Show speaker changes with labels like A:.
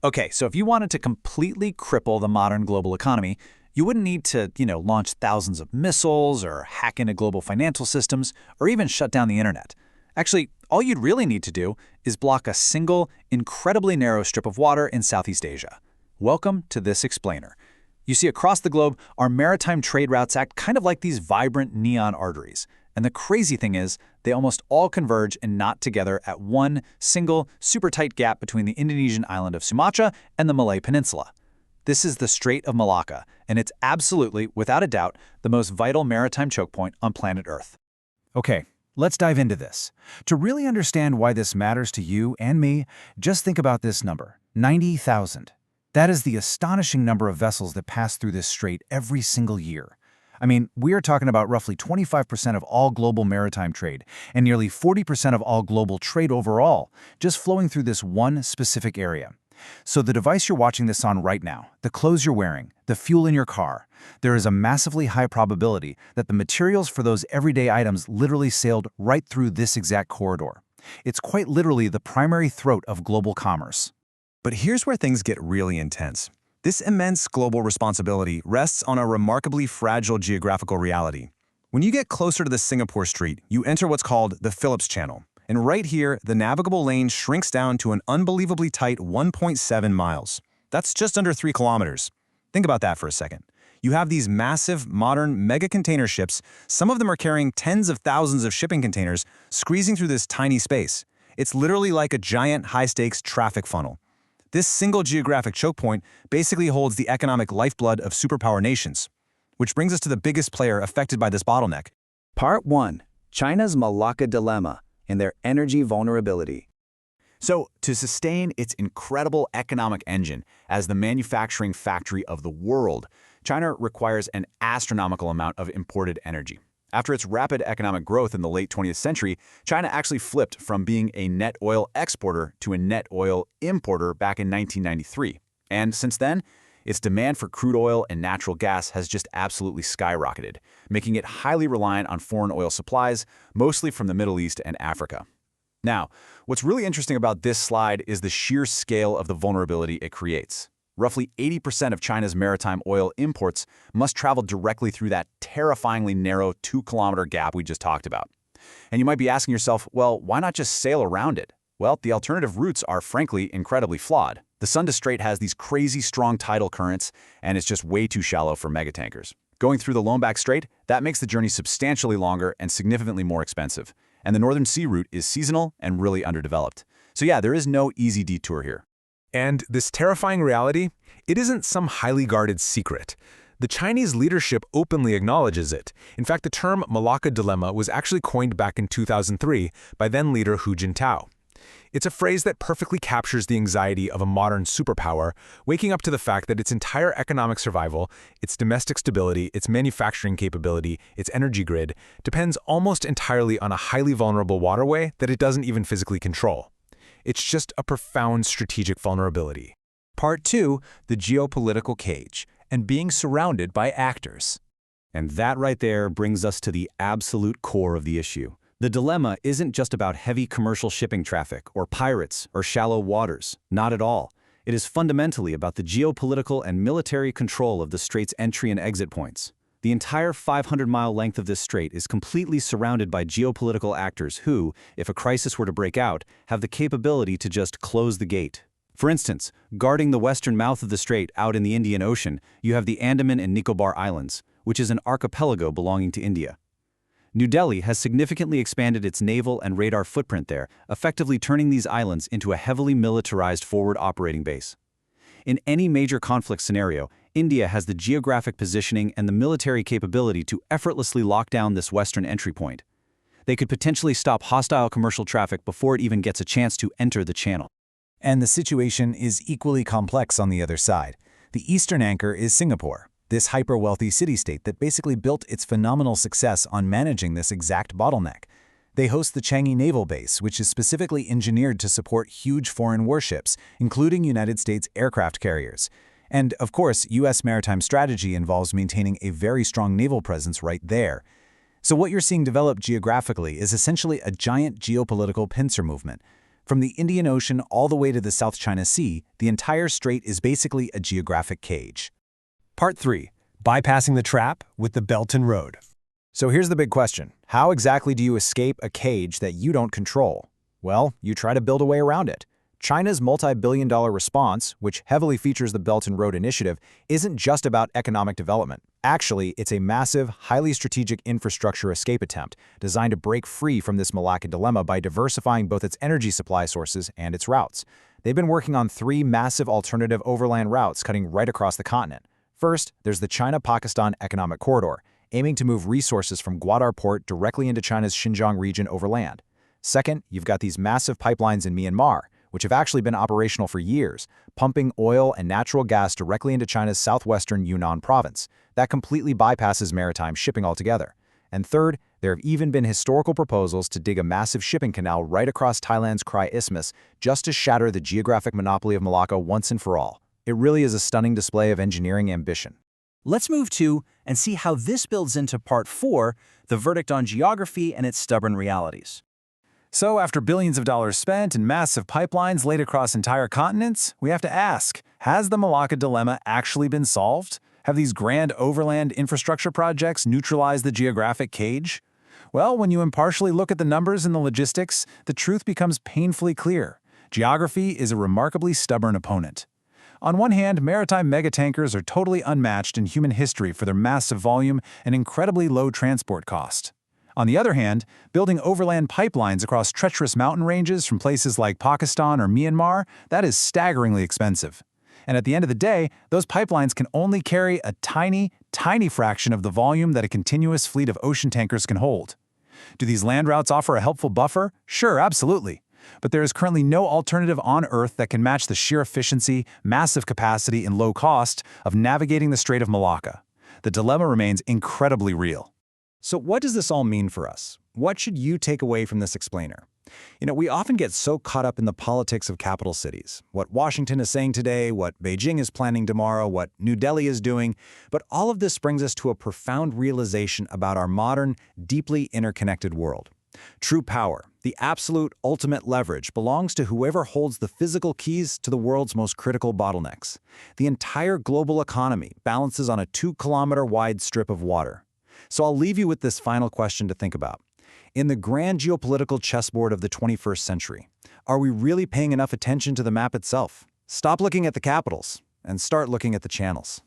A: Okay, so if you wanted to completely cripple the modern global economy, you wouldn't need to, launch thousands of missiles or hack into global financial systems or even shut down the internet. Actually, all you'd really need to do is block a single, incredibly narrow strip of water in Southeast Asia. Welcome to this explainer. You see, across the globe, our maritime trade routes act kind of like these vibrant neon arteries. And the crazy thing is, they almost all converge and knot together at one single, super tight gap between the Indonesian island of Sumatra and the Malay Peninsula. This is the Strait of Malacca, and it's absolutely, without a doubt, the most vital maritime choke point on planet Earth.
B: Okay, let's dive into this. To really understand why this matters to you and me, just think about this number, 90,000. That is the astonishing number of vessels that pass through this strait every single year. I mean, we are talking about roughly 25% of all global maritime trade and nearly 40% of all global trade overall, just flowing through this one specific area. So the device you're watching this on right now, the clothes you're wearing, the fuel in your car, there is a massively high probability that the materials for those everyday items literally sailed right through this exact corridor. It's quite literally the primary throat of global commerce.
C: But here's where things get really intense. This immense global responsibility rests on a remarkably fragile geographical reality. When you get closer to the Singapore Strait, you enter what's called the Phillips Channel. And right here, the navigable lane shrinks down to an unbelievably tight 1.7 miles. That's just under 3 kilometers. Think about that for a second. You have these massive, modern, mega container ships, some of them are carrying tens of thousands of shipping containers, squeezing through this tiny space. It's literally like a giant, high-stakes traffic funnel. This single geographic choke point basically holds the economic lifeblood of superpower nations. Which brings us to the biggest player affected by this bottleneck.
D: Part 1. China's Malacca Dilemma and their energy vulnerability.
A: So, to sustain its incredible economic engine as the manufacturing factory of the world, China requires an astronomical amount of imported energy. After its rapid economic growth in the late 20th century, China actually flipped from being a net oil exporter to a net oil importer back in 1993. And since then, its demand for crude oil and natural gas has just absolutely skyrocketed, making it highly reliant on foreign oil supplies, mostly from the Middle East and Africa. Now, what's really interesting about this slide is the sheer scale of the vulnerability it creates. Roughly 80% of China's maritime oil imports must travel directly through that terrifyingly narrow 2-kilometer gap we just talked about. And you might be asking yourself, well, why not just sail around it? Well, the alternative routes are frankly incredibly flawed. The Sunda Strait has these crazy strong tidal currents, and it's just way too shallow for megatankers. Going through the Lombok Strait, that makes the journey substantially longer and significantly more expensive. And the Northern Sea route is seasonal and really underdeveloped. So yeah, there is no easy detour here.
E: And this terrifying reality, it isn't some highly guarded secret. The Chinese leadership openly acknowledges it. In fact, the term Malacca Dilemma was actually coined back in 2003 by then-leader Hu Jintao. It's a phrase that perfectly captures the anxiety of a modern superpower, waking up to the fact that its entire economic survival, its domestic stability, its manufacturing capability, its energy grid, depends almost entirely on a highly vulnerable waterway that it doesn't even physically control. It's just a profound strategic vulnerability.
B: Part 2, the geopolitical cage, and being surrounded by actors.
D: And that right there brings us to the absolute core of the issue. The dilemma isn't just about heavy commercial shipping traffic or pirates or shallow waters. Not at all. It is fundamentally about the geopolitical and military control of the strait's entry and exit points. The entire 500-mile length of this strait is completely surrounded by geopolitical actors who, if a crisis were to break out, have the capability to just close the gate. For instance, guarding the western mouth of the strait out in the Indian Ocean, you have the Andaman and Nicobar Islands, which is an archipelago belonging to India. New Delhi has significantly expanded its naval and radar footprint there, effectively turning these islands into a heavily militarized forward operating base. In any major conflict scenario, India has the geographic positioning and the military capability to effortlessly lock down this western entry point. They could potentially stop hostile commercial traffic before it even gets a chance to enter the channel.
B: And the situation is equally complex on the other side. The eastern anchor is Singapore, this hyper-wealthy city-state that basically built its phenomenal success on managing this exact bottleneck. They host the Changi Naval Base, which is specifically engineered to support huge foreign warships, including United States aircraft carriers. And, of course, U.S. maritime strategy involves maintaining a very strong naval presence right there. So what you're seeing develop geographically is essentially a giant geopolitical pincer movement. From the Indian Ocean all the way to the South China Sea, the entire strait is basically a geographic cage.
C: Part 3. Bypassing the trap with the Belt and Road.
B: So here's the big question. How exactly do you escape a cage that you don't control? Well, you try to build a way around it. China's multi-billion-dollar response, which heavily features the Belt and Road Initiative, isn't just about economic development. Actually, it's a massive, highly strategic infrastructure escape attempt designed to break free from this Malacca Dilemma by diversifying both its energy supply sources and its routes. They've been working on 3 massive alternative overland routes cutting right across the continent. First, there's the China-Pakistan Economic Corridor, aiming to move resources from Gwadar Port directly into China's Xinjiang region overland. Second, you've got these massive pipelines in Myanmar, which have actually been operational for years, pumping oil and natural gas directly into China's southwestern Yunnan province. That completely bypasses maritime shipping altogether. And third, there have even been historical proposals to dig a massive shipping canal right across Thailand's Kra Isthmus just to shatter the geographic monopoly of Malacca once and for all. It really is a stunning display of engineering ambition.
F: Let's move to and see how this builds into Part 4, the verdict on geography and its stubborn realities.
B: So after billions of dollars spent and massive pipelines laid across entire continents, we have to ask, has the Malacca Dilemma actually been solved? Have these grand overland infrastructure projects neutralized the geographic cage? Well, when you impartially look at the numbers and the logistics, the truth becomes painfully clear. Geography is a remarkably stubborn opponent. On one hand, maritime megatankers are totally unmatched in human history for their massive volume and incredibly low transport cost. On the other hand, building overland pipelines across treacherous mountain ranges from places like Pakistan or Myanmar, that is staggeringly expensive. And at the end of the day, those pipelines can only carry a tiny, tiny fraction of the volume that a continuous fleet of ocean tankers can hold. Do these land routes offer a helpful buffer? Sure, absolutely. But there is currently no alternative on Earth that can match the sheer efficiency, massive capacity, and low cost of navigating the Strait of Malacca. The dilemma remains incredibly real.
D: So what does this all mean for us? What should you take away from this explainer? We often get so caught up in the politics of capital cities, what Washington is saying today, what Beijing is planning tomorrow, what New Delhi is doing, but all of this brings us to a profound realization about our modern, deeply interconnected world. True power, the absolute ultimate leverage, belongs to whoever holds the physical keys to the world's most critical bottlenecks. The entire global economy balances on a 2-kilometer-wide strip of water. So I'll leave you with this final question to think about. In the grand geopolitical chessboard of the 21st century, are we really paying enough attention to the map itself? Stop looking at the capitals and start looking at the channels.